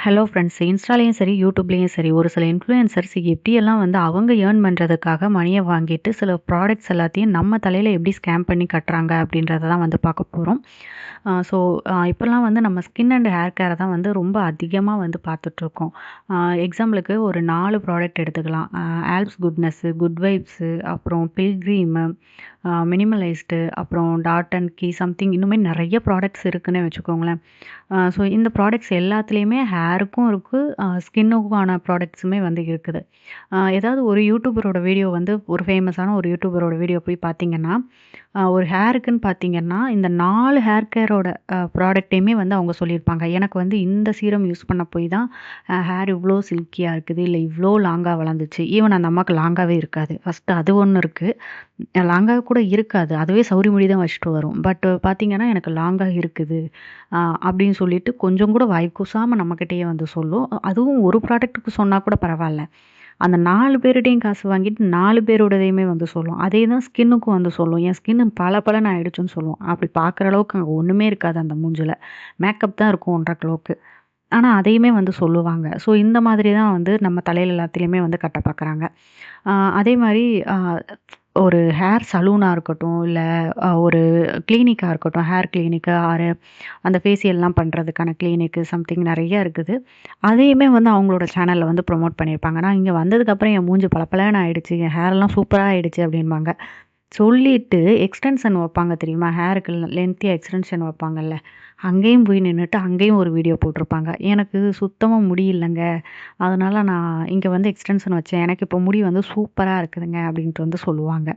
Hello friends. இன்ஸ்டாலயும் சரி, யூடியூப்லயும் சரி, ஒரு சில இன்ஃப்ளூயன்சர்ஸ் எப்படியெல்லாம் வந்து அவங்க ஏர்ன் பண்ணுறதுக்காக மணிய வாங்கிட்டு, சில ப்ராடக்ட்ஸ் எல்லாத்தையும் நம்ம தலையில எப்படி ஸ்கேம் பண்ணி கட்டுறாங்க அப்படின்றத தான் வந்து பார்க்க போறோம். ஸோ இப்போலாம் வந்து நம்ம ஸ்கின் அண்ட் ஹேர் கேர தான் வந்து ரொம்ப அதிகமா வந்து பார்த்துட்ருக்கோம். எக்ஸாம்பிளுக்கு ஒரு 4 ப்ராடக்ட் எடுத்துக்கலாம். ஆல்ப்ஸ் குட்னஸ்ஸு, குட் வைப்ஸு, அப்புறம் பில்கிரீமு, மினிமலைஸ்டு, அப்புறம் டாட் அண்ட் கீ சம்திங் இன்னுமே நெறைய ப்ராடக்ட்ஸ் இருக்குன்னே வச்சுக்கோங்களேன். ஸோ இந்த ப்ராடக்ட்ஸ் எல்லாத்துலேயுமே ஹேருக்கும் இருக்கு, ஸ்கின்னுக்கான ப்ராடக்ட்ஸுமே வந்து இருக்குது. ஏதாவது ஒரு யூடியூபரோட வீடியோ வந்து ஒரு ஃபேமஸான ஒரு யூடியூபரோட வீடியோ போய் பார்த்தீங்கன்னா, ஒரு ஹேருக்குன்னு பார்த்தீங்கன்னா, இந்த 4 ஹேர் கேரோட ப்ராடக்ட்டையுமே வந்து அவங்க சொல்லியிருப்பாங்க. எனக்கு வந்து இந்த சீரம் யூஸ் பண்ண போய் தான் ஹேர் இவ்ளோ சில்கியா இருக்குது, இல்ல இவ்ளோ லாங்கா வளர்ந்துச்சு. ஈவன் அந்த அம்மாவுக்கு லாங்காவே இருக்காது. ஃபர்ஸ்ட்டு அது ஒண்ணு இருக்கு. லாங்கா கூட இருக்காது. அதுவே சௌரி முடி தான் வச்சுட்டு வரும். பட் பார்த்தீங்கன்னா, எனக்கு லாங்கா இருக்குது. அப்படின்னு சொல்லிட்டு கொஞ்சம் கூட வாய் கூசாம நம்மகிட்டயே வந்து சொல்லும். அதுவும் ஒரு ப்ராடக்ட்டுக்கு சொன்னா கூட பரவால்ல. அந்த 4 பேருட்டயும் காசு வாங்கிட்டு 4 பேரோடதையுமே வந்து சொல்லும். அதே தான் ஸ்கின்னுக்கும் வந்து சொல்லும். என் ஸ்கின் பளபளன்னு ஆயிடுச்சுன்னு சொல்லும். அப்படி பார்க்குற அளவுக்கு அங்க ஒண்ணுமே இருக்காது அந்த மூஞ்சில. மேக்கப் தான் இருக்கும் 1 1/2 கிலோவுக்கு. ஆனா அதையுமே வந்து சொல்லுவாங்க. ஸோ இந்த மாதிரி தான் வந்து நம்ம தலையில எல்லாத்துலயுமே வந்து கட்ட பார்க்குறாங்க. அதே மாரி ஒரு ஹேர் சலூனா இருக்கட்டும், இல்ல ஒரு கிளினிக்கா இருக்கட்டும், ஹேர் கிளினிக்கு ஆர் அந்த ஃபேஷியல்லாம் பண்றதுக்கான கிளினிக்கு சம்திங் நெறைய இருக்குது. அதையுமே வந்து அவங்களோட சேனல்ல வந்து ப்ரமோட் பண்ணியிருப்பாங்க. நான் இங்க வந்ததுக்கப்புறம் என் மூஞ்சி பளபளன்னு ஆயிடுச்சு, என் ஹேர்லாம் சூப்பரா ஆயிடுச்சு அப்படிம்பாங்க. சொல்லிட்டு எக்ஸ்டென்ஷன் வைப்பாங்க தெரியுமா? ஹேருக்கு லென்த்தியா எக்ஸ்டென்ஷன் வைப்பாங்கல்ல. அங்கேயும் போய் நின்னுட்டு, அங்கேயும் ஒரு வீடியோ போட்டிருப்பாங்க. எனக்கு சுத்தமா முடி இல்லங்க. அதனால நான் இங்க வந்து எக்ஸ்டென்ஷன் வச்சேன். எனக்கு இப்போ முடி வந்து சூப்பரா இருக்குதுங்க அப்படின்ட்டு வந்து சொல்லுவாங்க.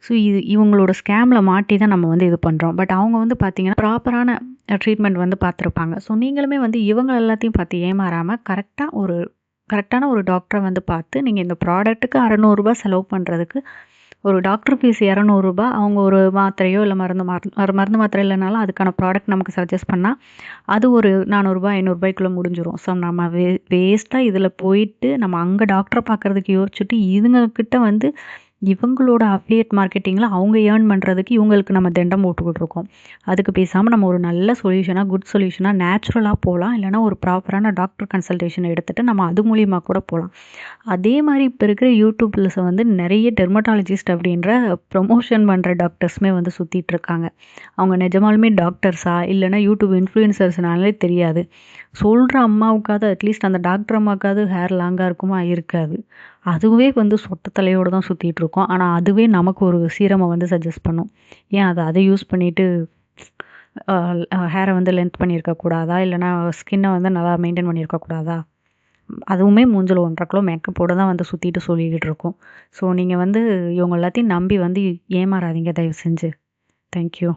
ஸோ இது இவங்களோட ஸ்கேம்ல மாட்டி தான் நம்ம வந்து இது பண்றோம். பட் அவங்க வந்து பார்த்தீங்கன்னா, ப்ராப்பரான ட்ரீட்மெண்ட் வந்து பார்த்துருப்பாங்க. ஸோ நீங்களுமே வந்து இவங்க எல்லாத்தையும் பார்த்து ஏமாறாம கரெக்ட்டான ஒரு டாக்டர வந்து பார்த்து, நீங்க இந்த ப்ராடக்ட்டுக்கு ரூ. 600 செலவு பண்றதுக்கு ஒரு டாக்டர் ஃபீஸ் ரூ. 200. அவங்க ஒரு மாத்திரையோ இல்ல மருந்து மாத்திரை இல்லனாலும் அதுக்கான ப்ராடக்ட் நமக்கு சஜெஸ்ட் பண்ணா, அது ஒரு ரூ. 400 ரூ. 500க்குள்ள முடிஞ்சிரும். ஸோ நம்ம வேஸ்ட்டா இதில போயிட்டு நம்ம அங்க டாக்டர பார்க்கறதுக்கு யோசிச்சுட்டு, இதுங்க கிட்ட வந்து இவங்களோட அஃபிலியேட் மார்க்கெட்டிங்கில அவங்க ஏர்ன் பண்ணுறதுக்கு இவங்களுக்கு நம்ம தெண்டம் போட்டுக்கிட்டு இருக்கோம். அதுக்கு பேசாம நம்ம ஒரு நல்ல சொல்யூஷனா, குட் சொல்யூஷனா நேச்சுரலா போலாம். இல்லன்னா ஒரு ப்ராப்பரான டாக்டர் கன்சல்டேஷன் எடுத்துட்டு நம்ம அது மூலியமா கூட போலாம். அதே மாரி இப்ப இருக்கிற யூடியூப்ல வந்து நெறைய டெர்மடாலஜிஸ்ட் அப்படின்ற ப்ரமோஷன் பண்ற டாக்டர்ஸுமே வந்து சுத்திட்டு இருக்காங்க. அவங்க நிஜமாலுமே டாக்டர்ஸா? இல்லன்னா யூடியூப் இன்ஃப்ளூயன்சர்ஸ்னாலே தெரியாது. சொல்ற அம்மாவுக்காவது அட்லீஸ்ட் அந்த டாக்டர் அம்மாவுக்காவது ஹேர் லாங்கா இருக்குமா? இருக்காது. அதுவே வந்து சொட்ட தலையோட தான் சுத்திட்டு இருக்கோம். ஆனா அதுவே நமக்கு ஒரு சீரம வந்து சஜெஸ்ட் பண்ணும். ஏன் அத யூஸ் பண்ணிட்டு ஹேர வந்து லென்த் பண்ணியிருக்க கூடாதா? இல்லன்னா ஸ்கின்ன வந்து நல்லா மெயின்டெயின் பண்ணியிருக்க கூடாதா? அதுவுமே மூஞ்சில 1 1/2 கிலோ மேக்கப்போட தான் வந்து சுத்திட்டு சொல்லிக்கிட்டு இருக்கும். ஸோ நீங்க வந்து இவங்க எல்லாத்தையும் நம்பி வந்து ஏமாறாதீங்க தயவு செஞ்சு. Thank you.